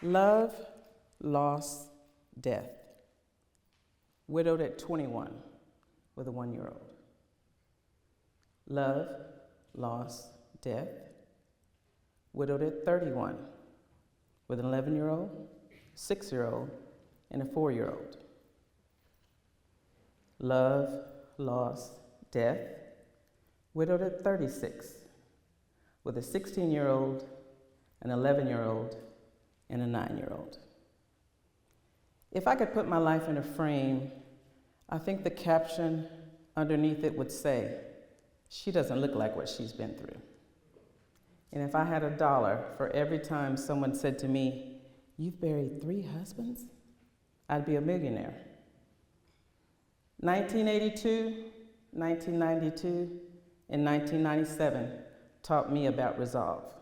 Love, loss, death. Widowed at 21 with a 1-year-old. Love, loss, death. Widowed at 31 with an 11-year-old, 6-year-old, and a 4-year-old. Love, loss, death. Widowed at 36 with a 16-year-old, an 11-year-old, and a 9-year-old. If I could put my life in a frame, I think the caption underneath it would say, "She doesn't look like what she's been through." And if I had $1 for every time someone said to me, "You've buried 3 husbands?" I'd be a millionaire. 1982, 1992, and 1997 taught me about resolve.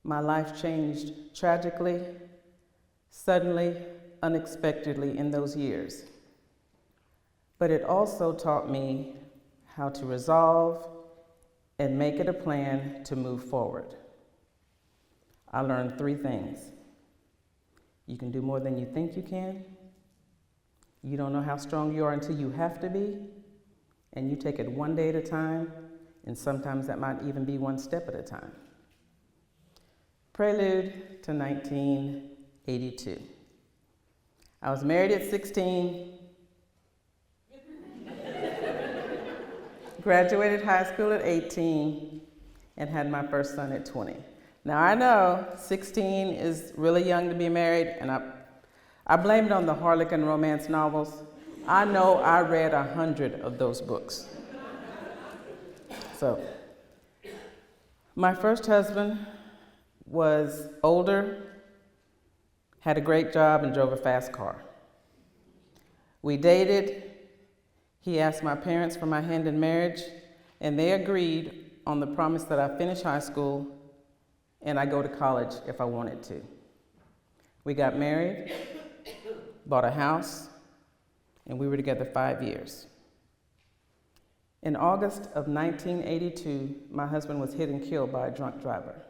My life changed tragically, suddenly, unexpectedly in those years. But it also taught me how to resolve and make it a plan to move forward. I learned 3 things. You can do more than you think you can. You don't know how strong you are until you have to be. And you take it one day at a time, and sometimes that might even be one step at a time. Prelude to 1982. I was married at 16, graduated high school at 18, and had my first son at 20. Now I know 16 is really young to be married, and I blame it on the Harlequin romance novels. I know I read 100 of those books. So, my first husband was older, had a great job, and drove a fast car. We dated. He asked my parents for my hand in marriage, and they agreed on the promise that I finish high school and I go to college if I wanted to. We got married, bought a house, and we were together 5 years. In August of 1982, my husband was hit and killed by a drunk driver.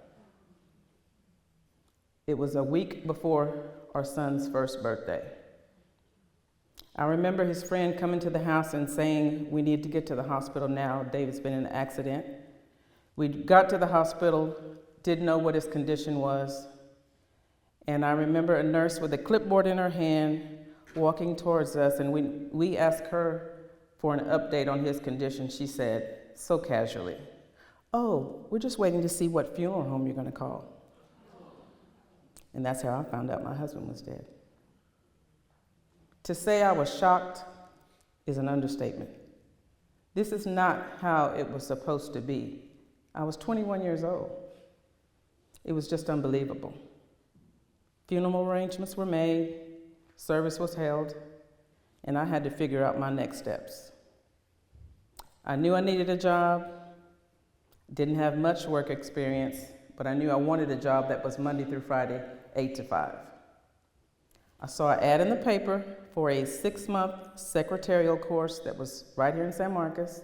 It was a week before our son's first birthday. I remember his friend coming to the house and saying, "We need to get to the hospital now. David's been in an accident." We got to the hospital, didn't know what his condition was, and I remember a nurse with a clipboard in her hand walking towards us, and we asked her for an update on his condition. She said, so casually, "Oh, we're just waiting to see what funeral home you're going to call." And that's how I found out my husband was dead. To say I was shocked is an understatement. This is not how it was supposed to be. I was 21 years old. It was just unbelievable. Funeral arrangements were made, service was held, and I had to figure out my next steps. I knew I needed a job, didn't have much work experience, but I knew I wanted a job that was Monday through Friday, 8 to 5. I saw an ad in the paper for a 6-month secretarial course that was right here in San Marcos.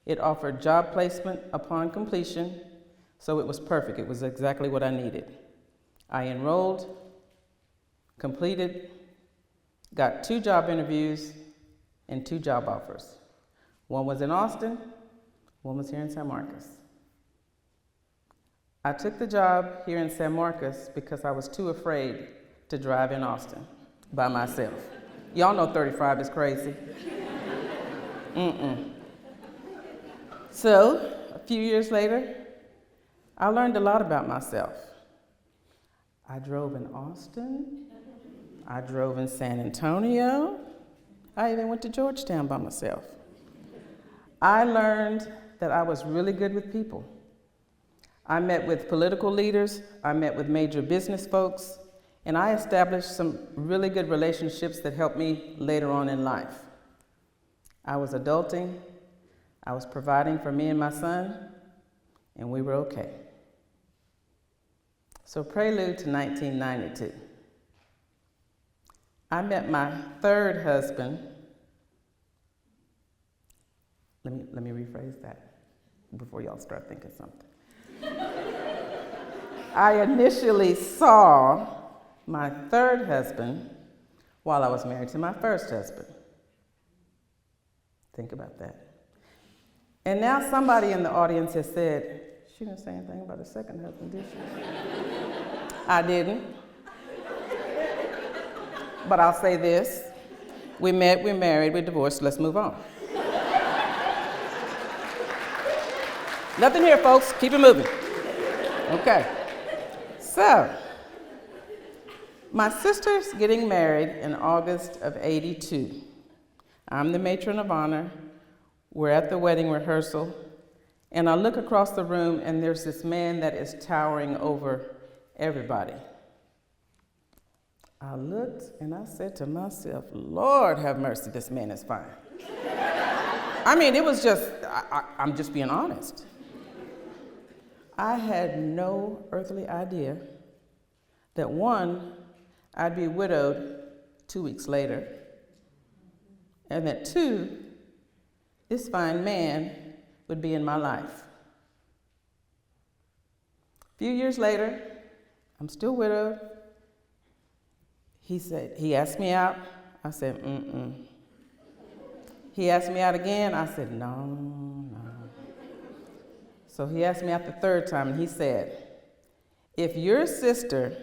It offered job placement upon completion, so it was perfect. It was exactly what I needed. I enrolled, completed, got 2 job interviews and 2 job offers. One was in Austin, one was here in San Marcos. I took the job here in San Marcos because I was too afraid to drive in Austin by myself. Y'all know 35 is crazy. So, a few years later, I learned a lot about myself. I drove in Austin. I drove in San Antonio. I even went to Georgetown by myself. I learned that I was really good with people. I met with political leaders, I met with major business folks, and I established some really good relationships that helped me later on in life. I was adulting, I was providing for me and my son, and we were okay. So prelude to 1992. I met my 3rd husband. Let me rephrase that before y'all start thinking something. I initially saw my third husband while I was married to my first husband. Think about that. And now somebody in the audience has said, she didn't say anything about her second husband, did she? I didn't. But I'll say this. We met, we're married, we're divorced, let's move on. Nothing here, folks. Keep it moving. Okay. So, my sister's getting married in August of '82. I'm the matron of honor. We're at the wedding rehearsal, and I look across the room, and there's this man that is towering over everybody. I looked, and I said to myself, Lord have mercy, this man is fine. I mean, it was just, I'm just being honest. I had no earthly idea that one, I'd be widowed 2 weeks later, and that two, this fine man would be in my life. A few years later, I'm still widowed. He asked me out. I said, mm-mm. He asked me out again. I said, no. So he asked me out the third time, and he said, if your sister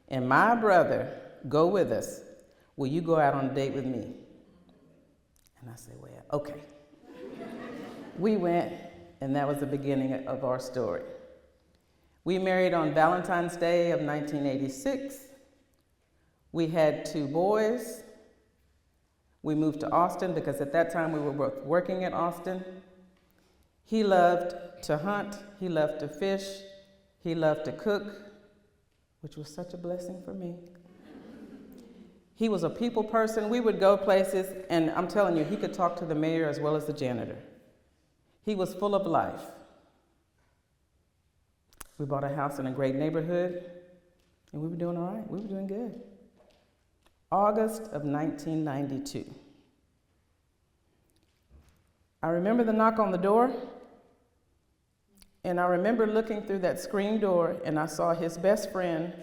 and my brother go with us, will you go out on a date with me? And I said, well, okay. We went, and that was the beginning of our story. We married on Valentine's Day of 1986. We had 2 boys. We moved to Austin because at that time we were both working in Austin. He loved to hunt, he loved to fish, he loved to cook, which was such a blessing for me. He was a people person. We would go places, and I'm telling you, he could talk to the mayor as well as the janitor. He was full of life. We bought a house in a great neighborhood, and we were doing all right. We were doing good. August of 1992. I remember the knock on the door, and I remember looking through that screen door, and I saw his best friend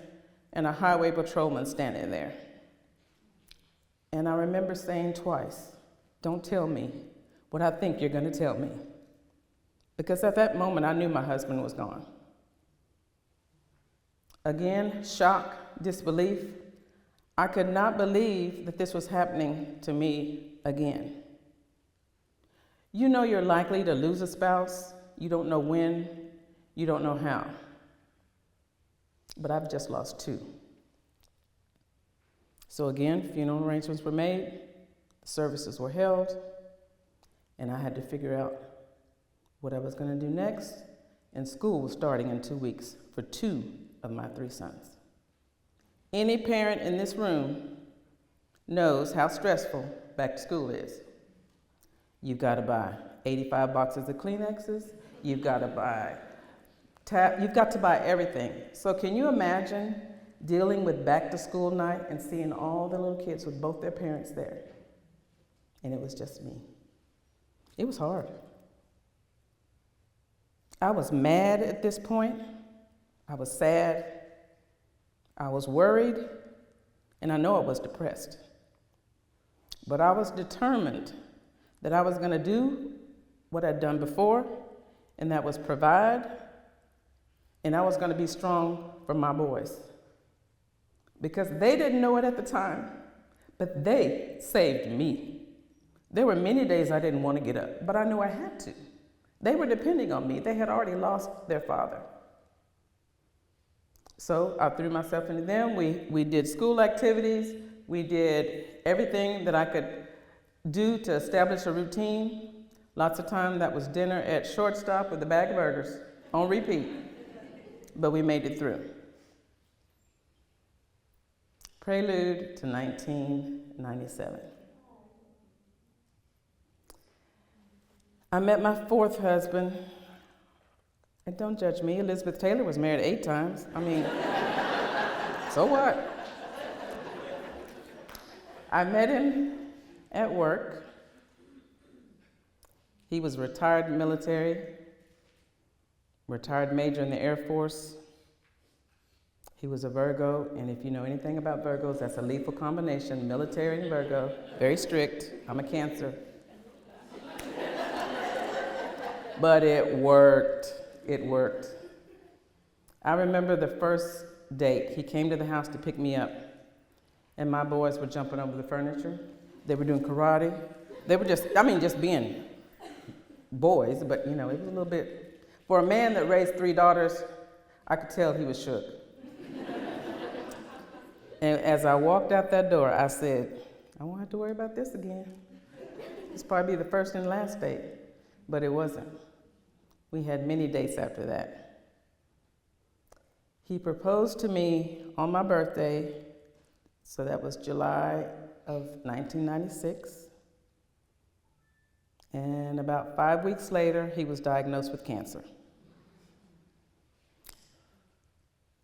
and a highway patrolman standing there. And I remember saying twice, don't tell me what I think you're going to tell me. Because at that moment, I knew my husband was gone. Again, shock, disbelief. I could not believe that this was happening to me again. You know you're likely to lose a spouse. You don't know when. You don't know how. But I've just lost 2. So again, funeral arrangements were made, services were held, and I had to figure out what I was going to do next, and school was starting in 2 weeks for 2 of my 3 sons. Any parent in this room knows how stressful back to school is. You've got to buy 85 boxes of Kleenexes, you've got to buy you've got to buy everything. So can you imagine dealing with back to school night and seeing all the little kids with both their parents there? And it was just me. It was hard. I was mad at this point. I was sad. I was worried. And I know I was depressed. But I was determined that I was going to do what I'd done before, and that was provide, and I was going to be strong for my boys. Because they didn't know it at the time, but they saved me. There were many days I didn't want to get up, but I knew I had to. They were depending on me. They had already lost their father. So I threw myself into them. We did school activities. We did everything that I could do to establish a routine. Lots of time that was dinner at Shortstop with a bag of burgers on repeat. But we made it through. Prelude to 1997. I met my 4th husband, and don't judge me, Elizabeth Taylor was married 8 times. I mean, so what? I met him at work. He was retired military, retired major in the Air Force. He was a Virgo, and if you know anything about Virgos, that's a lethal combination, military and Virgo, very strict. I'm a Cancer. But it worked. It worked. I remember the first date. He came to the house to pick me up, and my boys were jumping over the furniture. They were doing karate. They were just being boys, but it was a little bit. For a man that raised 3 daughters, I could tell he was shook. And as I walked out that door, I said, I won't have to worry about this again. This probably be the first and last date, but it wasn't. We had many dates after that. He proposed to me on my birthday, so that was July of 1996. And about 5 weeks later, he was diagnosed with cancer.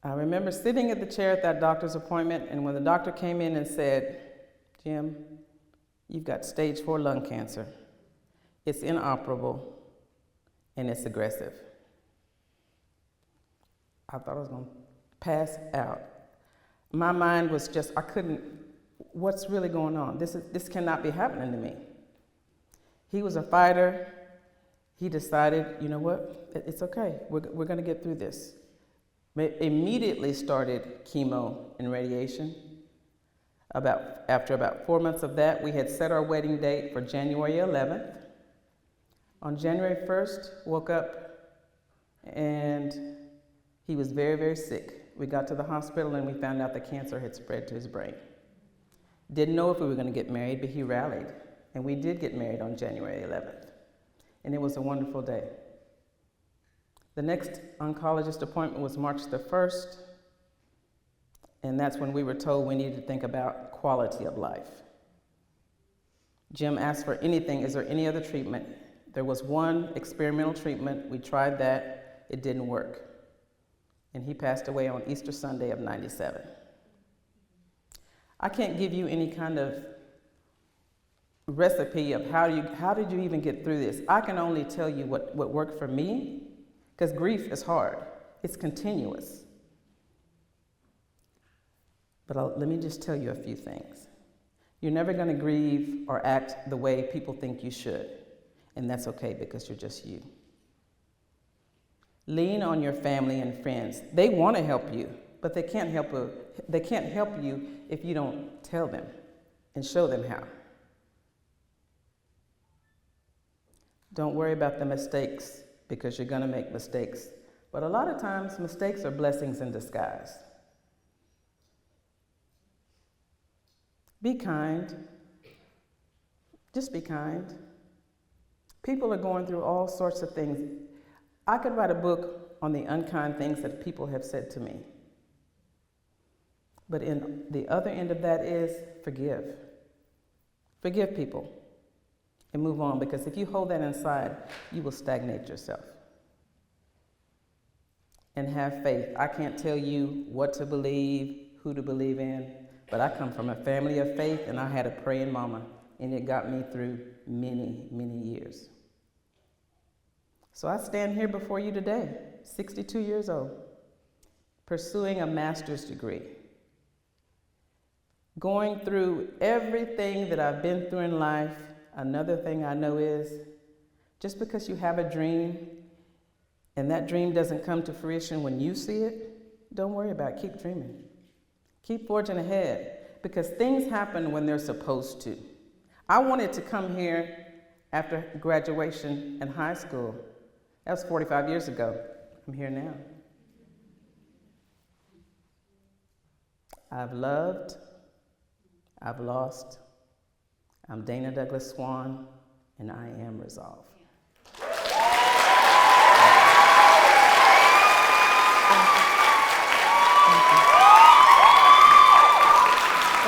I remember sitting at the chair at that doctor's appointment, and when the doctor came in and said, Jim, you've got stage 4 lung cancer. It's inoperable, and it's aggressive. I thought I was going to pass out. My mind was just, what's really going on? This cannot be happening to me. He was a fighter. He decided, you know what, it's okay. We're going to get through this. Immediately started chemo and radiation. After about 4 months of that, we had set our wedding date for January 11th. On January 1st, woke up and he was very, very sick. We got to the hospital and we found out the cancer had spread to his brain. Didn't know if we were going to get married, but he rallied. And we did get married on January 11th. And it was a wonderful day. The next oncologist appointment was March the 1st, and that's when we were told we needed to think about quality of life. Jim asked for anything, is there any other treatment? There was one experimental treatment. We tried that. It didn't work. And he passed away on Easter Sunday of '97. I can't give you any kind of recipe of how did you even get through this. I can only tell you what worked for me, because grief is hard. It's continuous. But let me just tell you a few things. You're never going to grieve or act the way people think you should, and that's okay because you're just you. Lean on your family and friends. They want to help you, but they can't help you if you don't tell them and show them how. Don't worry about the mistakes, because you're going to make mistakes. But a lot of times, mistakes are blessings in disguise. Be kind. Just be kind. People are going through all sorts of things. I could write a book on the unkind things that people have said to me. But in the other end of that is forgive. Forgive people and move on, because if you hold that inside, you will stagnate yourself. And have faith. I can't tell you what to believe, who to believe in, but I come from a family of faith, and I had a praying mama, and it got me through many, many years. So I stand here before you today, 62 years old, pursuing a master's degree, going through everything that I've been through in life. Another thing I know is, just because you have a dream and that dream doesn't come to fruition when you see it, don't worry about it. Keep dreaming. Keep forging ahead, because things happen when they're supposed to. I wanted to come here after graduation in high school. That was 45 years ago. I'm here now. I've loved, I've lost. I'm Dana Douglass Swann, and I am resolved.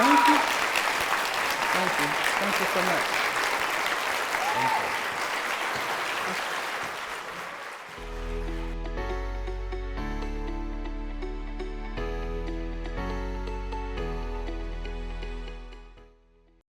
Thank you. Thank you. Thank you so much. Thank you.